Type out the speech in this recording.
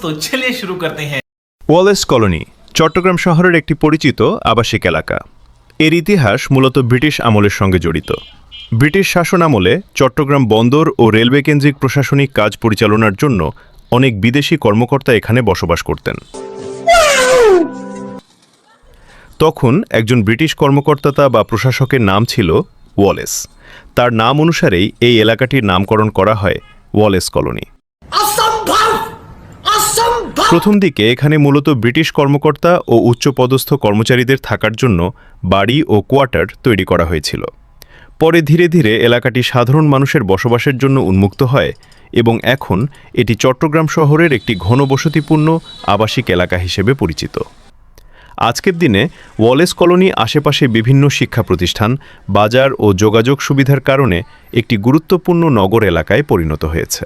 तो चलिए शुरू करते हैं। ওয়ালেস কলোনি চট্টগ্রাম শহরের একটি পরিচিত আবাসিক এলাকা। এর ইতিহাস মূলত ব্রিটিশ আমলের সঙ্গে জড়িত। ব্রিটিশ শাসন আমলে চট্টগ্রাম বন্দর ও রেলওয়ে কেন্দ্রিক প্রশাসনিক কাজ পরিচালনার জন্য অনেক বিদেশি কর্মকর্তা এখানে বসবাস করতেন। তখন একজন ব্রিটিশ কর্মকর্তা বা প্রশাসকের নাম ছিল ওয়ালেস। তার নাম অনুসারেই এই এলাকাটির নামকরণ করা হয় ওয়ালেস কলোনি। প্রথম দিকে এখানে মূলত ব্রিটিশ কর্মকর্তা ও উচ্চপদস্থ কর্মচারীদের থাকার জন্য বাড়ি ও কোয়ার্টার তৈরি করা হয়েছিল। পরে ধীরে ধীরে এলাকাটি সাধারণ মানুষের বসবাসের জন্য উন্মুক্ত হয় এবং এখন এটি চট্টগ্রাম শহরের একটি ঘনবসতিপূর্ণ আবাসিক এলাকা হিসেবে পরিচিত। আজকের দিনে ওয়ালেস কলোনি আশেপাশে বিভিন্ন শিক্ষা প্রতিষ্ঠান, বাজার ও যোগাযোগ সুবিধার কারণে একটি গুরুত্বপূর্ণ নগর এলাকায় পরিণত হয়েছে।